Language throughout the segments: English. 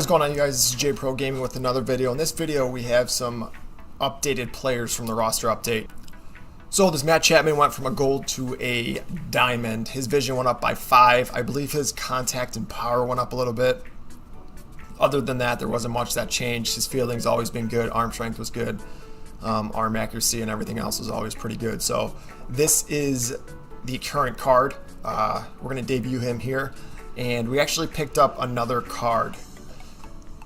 What's going on, you guys? This is JProGaming with another video. In this video we have some updated players from the roster update. So this Matt Chapman went from a gold to a diamond. His vision went up by 5. I believe his contact and power went up a little bit. Other than that, there wasn't much that changed. His fielding's always been good. Arm strength was good. Arm accuracy and everything else was always pretty good. So this is the current card. We're going to debut him here. And we actually picked up another card.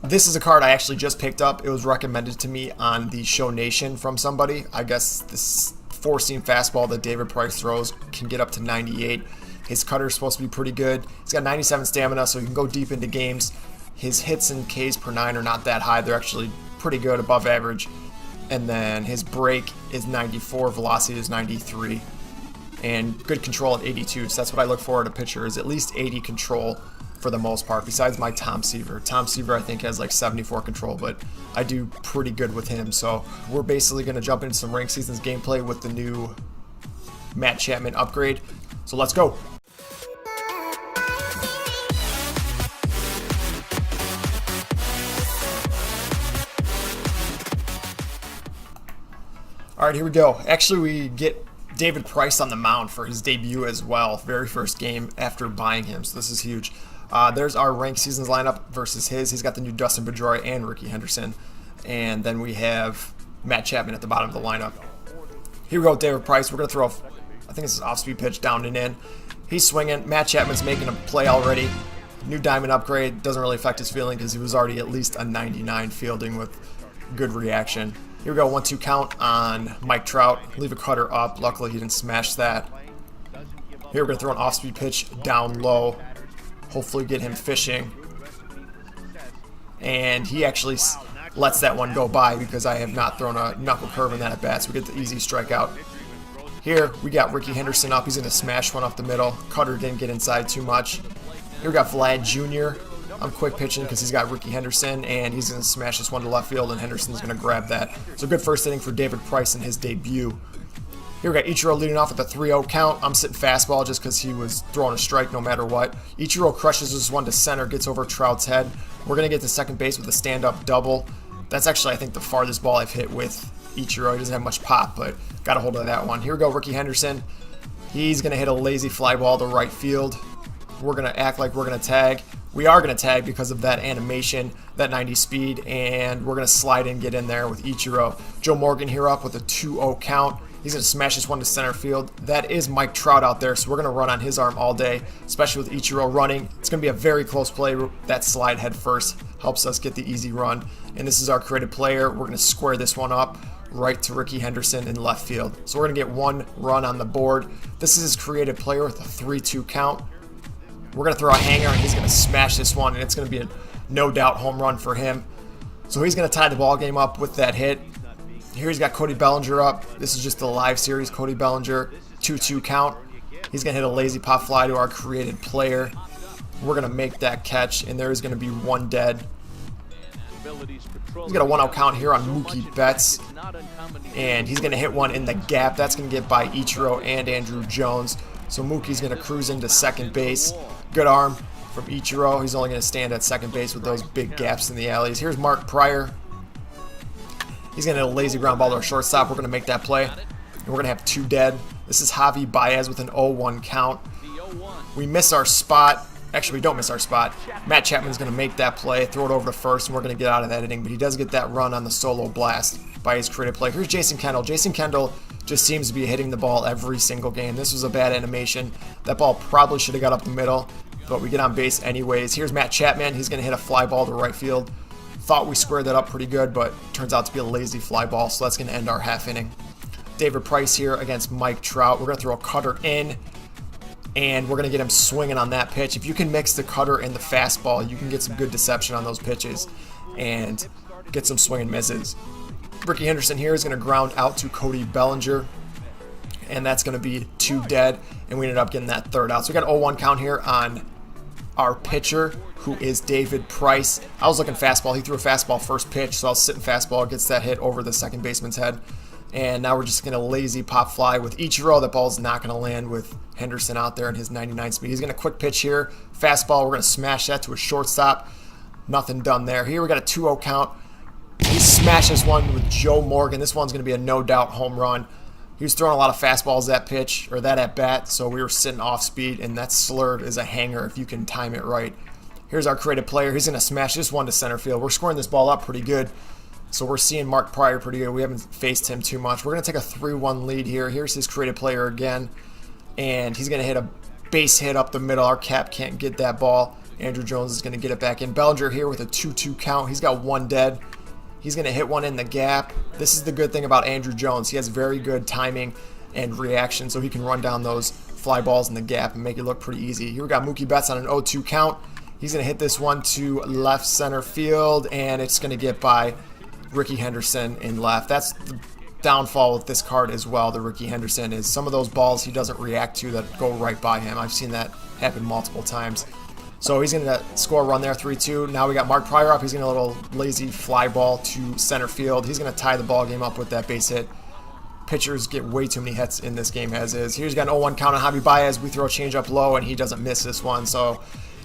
This is a card I actually just picked up. It was recommended to me on the Show Nation from somebody. I guess this 4-seam fastball that David Price throws can get up to 98. His cutter is supposed to be pretty good. He's got 97 stamina, so he can go deep into games. His hits and Ks per 9 are not that high. They're actually pretty good, above average. And then his break is 94, velocity is 93. And good control at 82. So that's what I look for at a pitcher, is at least 80 control for the most part, besides my Tom Seaver. Tom Seaver I think has like 74 control, but I do pretty good with him. So we're basically going to jump into some ranked seasons gameplay with the new Matt Chapman upgrade. So let's go. Alright, here we go. Actually, we get David Price on the mound for his debut as well. Very first game after buying him, so this is huge. There's our ranked seasons lineup versus his. He's got the new Dustin Pedroia and Ricky Henderson. And then we have Matt Chapman at the bottom of the lineup. Here we go, David Price. We're going to throw, I think this is off-speed pitch, down and in. He's swinging. Matt Chapman's making a play already. New diamond upgrade. Doesn't really affect his fielding because he was already at least a 99 fielding with good reaction. Here we go, 1-2 count on Mike Trout. Leave a cutter up. Luckily, he didn't smash that. Here we're going to throw an off-speed pitch down low. Hopefully get him fishing. And he actually lets that one go by because I have not thrown a knuckle curve in that at bat, so we get the easy strikeout. Here we got Ricky Henderson up. He's going to smash one up the middle. Cutter didn't get inside too much. Here we got Vlad Jr. I'm quick pitching because he's got Ricky Henderson, and he's going to smash this one to left field, and Henderson's going to grab that. So good first inning for David Price in his debut. Here we got Ichiro leading off with a 3-0 count. I'm sitting fastball just because he was throwing a strike no matter what. Ichiro crushes this one to center, gets over Trout's head. We're going to get to second base with a stand-up double. That's actually, I think, the farthest ball I've hit with Ichiro. He doesn't have much pop, but got a hold of that one. Here we go, Ricky Henderson. He's going to hit a lazy fly ball to right field. We're going to act like we're going to tag. We are going to tag because of that animation, that 90 speed, and we're going to slide in, get in there with Ichiro. Joe Morgan here up with a 2-0 count. He's going to smash this one to center field. That is Mike Trout out there, so we're going to run on his arm all day, especially with Ichiro running. It's going to be a very close play. That slide head first helps us get the easy run. And this is our created player. We're going to square this one up right to Ricky Henderson in left field. So we're going to get one run on the board. This is his created player with a 3-2 count. We're going to throw a hanger, and he's going to smash this one, and it's going to be a no-doubt home run for him. So he's going to tie the ball game up with that hit. Here he's got Cody Bellinger up. This is just the live series. Cody Bellinger, 2-2 count. He's going to hit a lazy pop fly to our created player. We're going to make that catch, and there is going to be one dead. He's got a 1-0 count here on Mookie Betts, and he's going to hit one in the gap. That's going to get by Ichiro and Andrew Jones. So Mookie's going to cruise into second base. Good arm from Ichiro. He's only going to stand at second base with those big gaps in the alleys. Here's Mark Pryor. He's going to hit a lazy ground ball to our shortstop. We're going to make that play. And we're going to have 2 dead. This is Javi Baez with an 0-1 count. We miss our spot. Actually, we don't miss our spot. Matt Chapman's going to make that play, throw it over to first, and we're going to get out of that inning. But he does get that run on the solo blast by his creative play. Here's Jason Kendall. Jason Kendall just seems to be hitting the ball every single game. This was a bad animation. That ball probably should have got up the middle, but we get on base anyways. Here's Matt Chapman. He's going to hit a fly ball to right field. Thought we squared that up pretty good, but turns out to be a lazy fly ball, so that's going to end our half inning. David Price here against Mike Trout. We're going to throw a cutter in, and we're going to get him swinging on that pitch. If you can mix the cutter and the fastball, you can get some good deception on those pitches and get some swing and misses. Ricky Henderson here is going to ground out to Cody Bellinger, and that's going to be 2 dead, and we ended up getting that third out. So we got an 0-1 count here on our pitcher, who is David Price. I was looking fastball. He threw a fastball first pitch, so I was sitting fastball, gets that hit over the second baseman's head. And now we're just going to lazy pop fly with Ichiro. That ball's not going to land with Henderson out there in his 99 speed. He's going to quick pitch here. Fastball, we're going to smash that to a shortstop. Nothing done there. Here we got a 2-0 count. He smashes one with Joe Morgan. This one's going to be a no-doubt home run. He was throwing a lot of fastballs that pitch, or that at bat, so we were sitting off speed, and that slurve is a hanger if you can time it right. Here's our creative player. He's going to smash this one to center field. We're scoring this ball up pretty good, so we're seeing Mark Pryor pretty good. We haven't faced him too much. We're going to take a 3-1 lead here. Here's his creative player again, and he's going to hit a base hit up the middle. Our cap can't get that ball. Andrew Jones is going to get it back in. Bellinger here with a 2-2 count. He's got one dead. He's going to hit one in the gap. This is the good thing about Andrew Jones. He has very good timing and reaction, so he can run down those fly balls in the gap and make it look pretty easy. Here we got Mookie Betts on an 0-2 count. He's going to hit this one to left center field, and it's going to get by Ricky Henderson in left. That's the downfall with this card as well, the Ricky Henderson, is some of those balls he doesn't react to that go right by him. I've seen that happen multiple times. So he's going to score a run there, 3-2. Now we got Mark Pryor up. He's going to a little lazy fly ball to center field. He's going to tie the ball game up with that base hit. Pitchers get way too many hits in this game as is. Here's got an 0-1 count on Javi Baez. We throw a changeup low, and he doesn't miss this one. So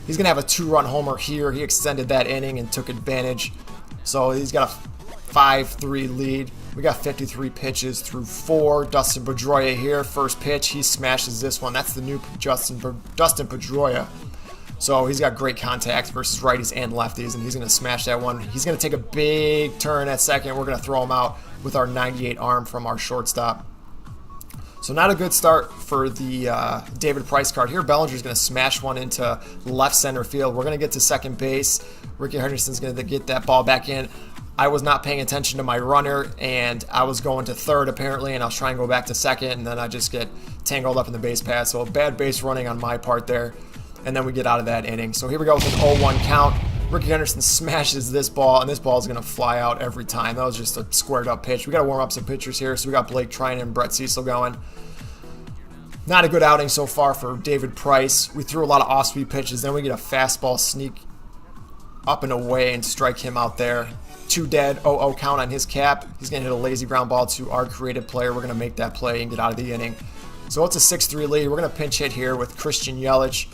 he's going to have a 2-run homer here. He extended that inning and took advantage. So he's got a 5-3 lead. We got 53 pitches through 4. Dustin Pedroia here. First pitch, he smashes this one. That's the new Dustin Pedroia. So he's got great contact versus righties and lefties, and he's going to smash that one. He's going to take a big turn at second. We're going to throw him out with our 98 arm from our shortstop. So not a good start for the David Price card. Here Bellinger's going to smash one into left center field. We're going to get to second base. Ricky Henderson's going to get that ball back in. I was not paying attention to my runner, and I was going to third apparently, and I was trying to go back to second, and then I just get tangled up in the base pass. So bad base running on my part there. And then we get out of that inning. So here we go with an 0-1 count. Ricky Henderson smashes this ball, and this ball is going to fly out every time. That was just a squared up pitch. We got to warm up some pitchers here. So we got Blake Trinan and Brett Cecil going. Not a good outing so far for David Price. We threw a lot of off-speed pitches. Then we get a fastball sneak up and away and strike him out there. 2 dead, 0-0 count on his cap. He's going to hit a lazy ground ball to our creative player. We're going to make that play and get out of the inning. So it's a 6-3 lead. We're going to pinch hit here with Christian Yelich.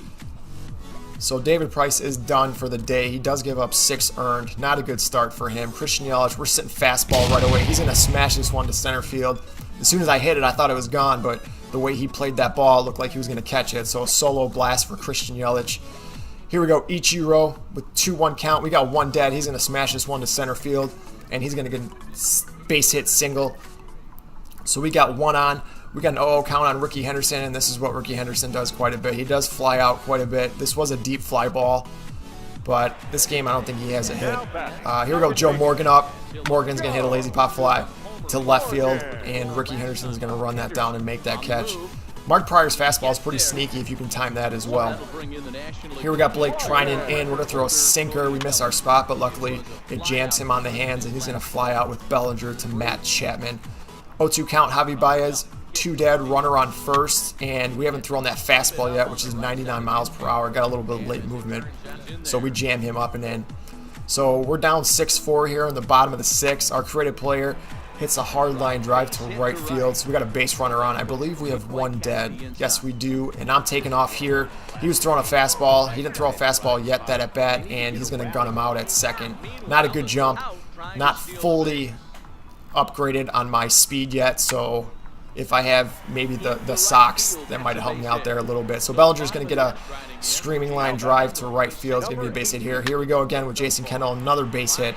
So David Price is done for the day. He does give up 6 earned. Not a good start for him. Christian Yelich, we're sitting fastball right away. He's going to smash this one to center field. As soon as I hit it, I thought it was gone, but the way he played that ball, it looked like he was going to catch it. So a solo blast for Christian Yelich. Here we go, Ichiro with 2-1 count. We got 1 dead. He's going to smash this one to center field, and he's going to get a base hit single. So we got 1 on. We got an 0-0 count on Ricky Henderson, and this is what Ricky Henderson does quite a bit. He does fly out quite a bit. This was a deep fly ball, but this game I don't think he has a hit. Here we go, Joe Morgan up. Morgan's going to hit a lazy pop fly to left field, and Ricky Henderson's going to run that down and make that catch. Mark Pryor's fastball is pretty sneaky if you can time that as well. Here we got Blake Trinan in. We're going to throw a sinker. We miss our spot, but luckily it jams him on the hands, and he's going to fly out with Bellinger to Matt Chapman. 0-2 count, Javi Baez. 2 dead, runner on first, and we haven't thrown that fastball yet, which is 99 miles per hour. Got a little bit of late movement, so we jam him up and in. So we're down 6-4 here in the bottom of the 6th. Our creative player hits a hard line drive to right field, so we got a base runner on. I believe we have 1 dead. Yes, we do, and I'm taking off here. He was throwing a fastball. He didn't throw a fastball yet that at bat, and he's going to gun him out at second. Not a good jump. Not fully upgraded on my speed yet, so if I have maybe the socks, that might have helped me out there a little bit. So Bellinger's going to get a screaming line drive to right field. It's going to be a base hit here. Here we go again with Jason Kendall, another base hit.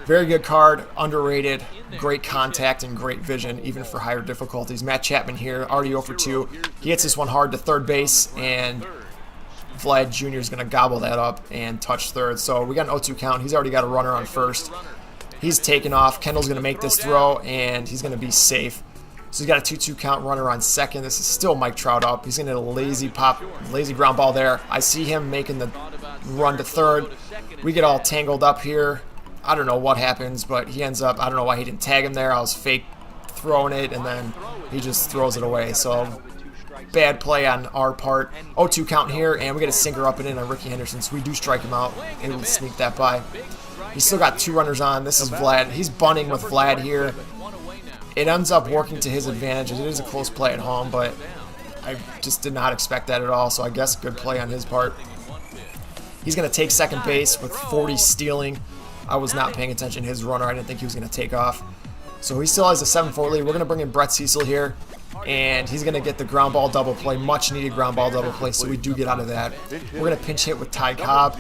Very good card, underrated, great contact and great vision, even for higher difficulties. Matt Chapman here, already 0 for 2. He hits this one hard to third base, and Vlad Jr. is going to gobble that up and touch third. So we got an 0-2 count. He's already got a runner on first. He's taking off. Kendall's going to make this throw, and he's going to be safe. So he's got a 2-2 count, runner on second. This is still Mike Trout up. He's going to hit a lazy ground ball there. I see him making the run to third. We get all tangled up here. I don't know what happens, but he ends up, I don't know why he didn't tag him there. I was fake throwing it, and then he just throws it away. So bad play on our part. 0-2 count here, and we get a sinker up and in on Ricky Henderson, so we do strike him out, and we'll sneak that by. He's still got 2 runners on. This is Vlad. He's bunting with Vlad here. It ends up working to his advantage. It is a close play at home, but I just did not expect that at all, so I guess good play on his part. He's going to take second base with 40 stealing. I was not paying attention to his runner. I didn't think he was going to take off. So he still has a 7-4 lead. We're going to bring in Brett Cecil here, and he's going to get the ground ball double play, much needed ground ball double play, so we do get out of that. We're going to pinch hit with Ty Cobb.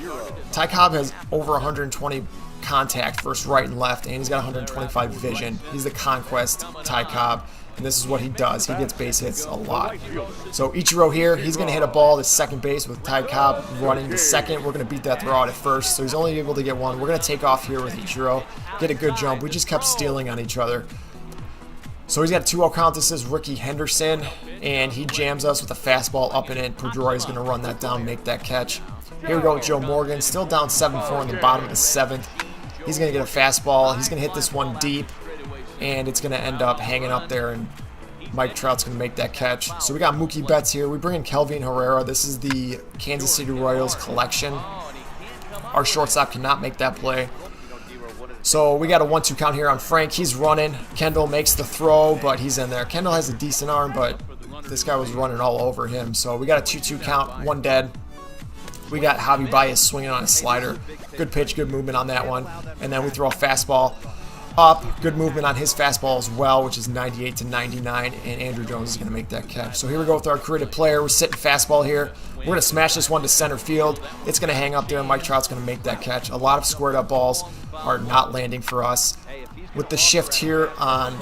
Ty Cobb has over 120 contact versus right and left, and he's got 125 vision. He's the conquest Ty Cobb, and this is what he does. He gets base hits a lot. So Ichiro here, he's going to hit a ball to second base with Ty Cobb running to second. We're going to beat that throw out at first, so he's only able to get one. We're going to take off here with Ichiro, get a good jump. We just kept stealing on each other. So he's got a 2-0 count. This is Ricky Henderson, and he jams us with a fastball up and in. Pedroia is going to run that down, make that catch. Here we go with Joe Morgan, still down 7-4 in the bottom of the 7th. He's going to get a fastball. He's going to hit this one deep, and it's going to end up hanging up there, and Mike Trout's going to make that catch. So we got Mookie Betts here. We bring in Kelvin Herrera. This is the Kansas City Royals collection. Our shortstop cannot make that play. So we got a 1-2 count here on Frank. He's running. Kendall makes the throw, but he's in there. Kendall has a decent arm, but this guy was running all over him. So we got a 2-2 count, one dead. We got Javi Baez swinging on a slider. Good pitch, good movement on that one. And then we throw a fastball up. Good movement on his fastball as well, which is 98-99, and Andrew Jones is going to make that catch. So here we go with our creative player. We're sitting fastball here. We're going to smash this one to center field. It's going to hang up there, and Mike Trout's going to make that catch. A lot of squared up balls are not landing for us. With the shift here on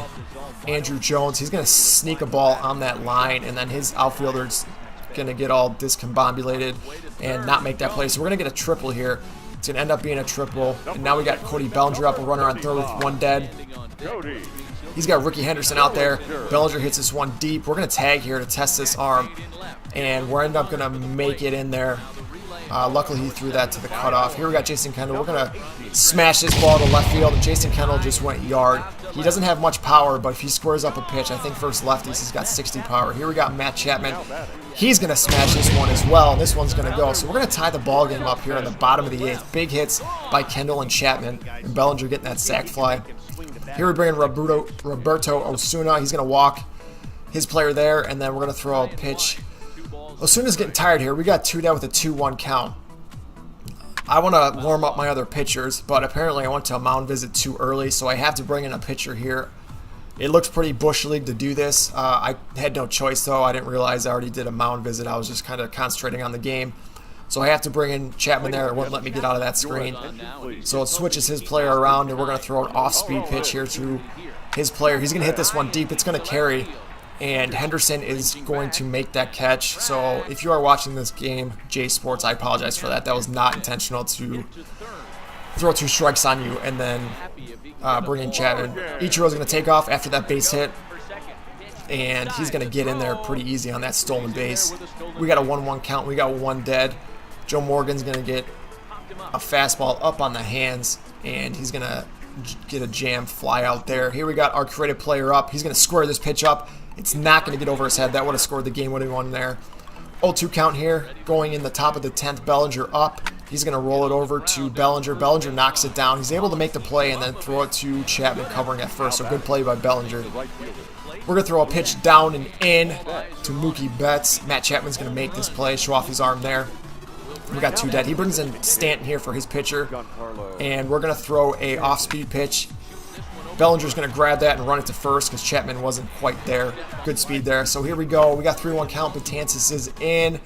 Andrew Jones, he's going to sneak a ball on that line, and then his outfielder's going to get all discombobulated and not make that play. So we're going to get a triple here. It's going to end up being a triple. And now we got Cody Bellinger up, a runner on third with one dead. He's got Ricky Henderson out there. Bellinger hits this one deep. We're going to tag here to test this arm, and we're end up going to make it in there. Luckily, he threw that to the cutoff. Here we got Jason Kendall. We're going to smash this ball to left field, and Jason Kendall just went yard. He doesn't have much power, but if he squares up a pitch, I think first lefties, he's got 60 power. Here we got Matt Chapman. He's going to smash this one as well, and this one's going to go. So we're going to tie the ball game up here in the bottom of the 8th. Big hits by Kendall and Chapman, and Bellinger getting that sac fly. Here we bring in Roberto Osuna. He's going to walk his player there, and then we're going to throw a pitch. Osuna's getting tired here. We got 2 down with a 2-1 count. I want to warm up my other pitchers, but apparently I went to a mound visit too early, so I have to bring in a pitcher here. It looks pretty Bush League to do this. I had no choice, though. I didn't realize I already did a mound visit. I was just kind of concentrating on the game. So I have to bring in Chapman there. It wouldn't let me get out of that screen. So it switches his player around, and we're going to throw an off-speed pitch here to his player. He's going to hit this one deep. It's going to carry, and Henderson is going to make that catch. So if you are watching this game, J Sports, I apologize for that. That was not intentional to throw 2 strikes on you and then bring in Chapman. Ichiro's going to take off after that base hit, and he's going to get in there pretty easy on that stolen base. We got a 1-1 count. We got 1 dead. Joe Morgan's going to get a fastball up on the hands, and he's going to get a jam fly out there. Here we got our creative player up. He's going to square this pitch up. It's not going to get over his head. That would have scored the game-winning one there. 0-2 count here. Going in the top of the 10th, Bellinger up. He's going to roll it over to Bellinger. Bellinger knocks it down. He's able to make the play and then throw it to Chapman covering at first. So good play by Bellinger. We're going to throw a pitch down and in to Mookie Betts. Matt Chapman's going to make this play, show off his arm there. We got 2 dead. He brings in Stanton here for his pitcher, and we're going to throw a off-speed pitch. Bellinger's going to grab that and run it to first because Chapman wasn't quite there. Good speed there. So here we go. We got 3-1 count. Betances is in,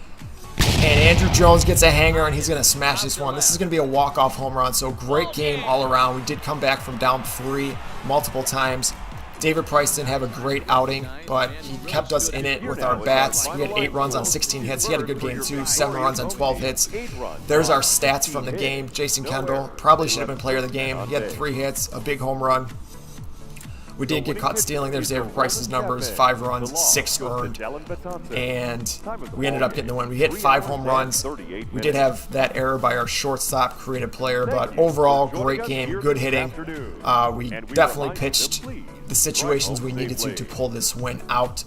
and Andrew Jones gets a hanger, and he's going to smash this one. This is going to be a walk-off home run, so great game all around. We did come back from down 3 multiple times. David Price didn't have a great outing, but he kept us in it with our bats. We had 8 runs on 16 hits. He had a good game too, 7 runs on 12 hits. There's our stats from the game. Jason Kendall probably should have been player of the game. He had 3 hits, a big home run. We did get caught stealing. There's David Price's numbers, 5 runs, 6 earned, and we ended up getting the win. We hit 5 home runs. We did have that error by our shortstop creative player, but overall, great game, good hitting. We definitely pitched the situations we needed to pull this win out.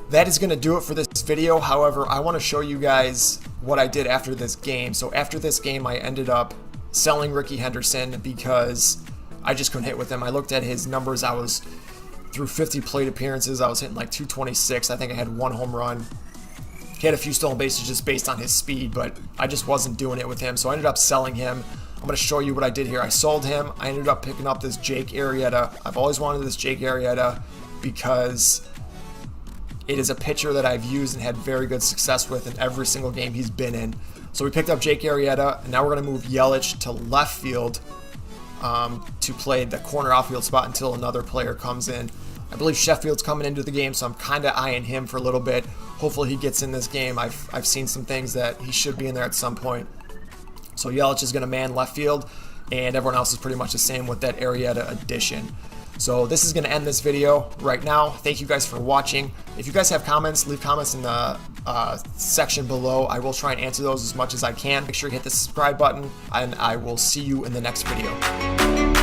That is going to do it for this video. However, I want to show you guys what I did after this game. So after this game, I ended up selling Ricky Henderson because I just couldn't hit with him. I looked at his numbers. I was through 50 plate appearances. I was hitting like 226. I think I had 1 home run. He had a few stolen bases just based on his speed, but I just wasn't doing it with him, so I ended up selling him. I'm going to show you what I did here. I sold him. I ended up picking up this Jake Arrieta. I've always wanted this Jake Arrieta because it is a pitcher that I've used and had very good success with in every single game he's been in. So we picked up Jake Arrieta, and now we're going to move Yelich to left field to play the corner outfield spot until another player comes in. I believe Sheffield's coming into the game, so I'm kind of eyeing him for a little bit. Hopefully he gets in this game. I've seen some things that he should be in there at some point. So Yelich is going to man left field, and everyone else is pretty much the same with that Arrieta addition. So this is going to end this video right now. Thank you guys for watching. If you guys have comments, leave comments in the section below. I will try and answer those as much as I can. Make sure you hit the subscribe button, and I will see you in the next video.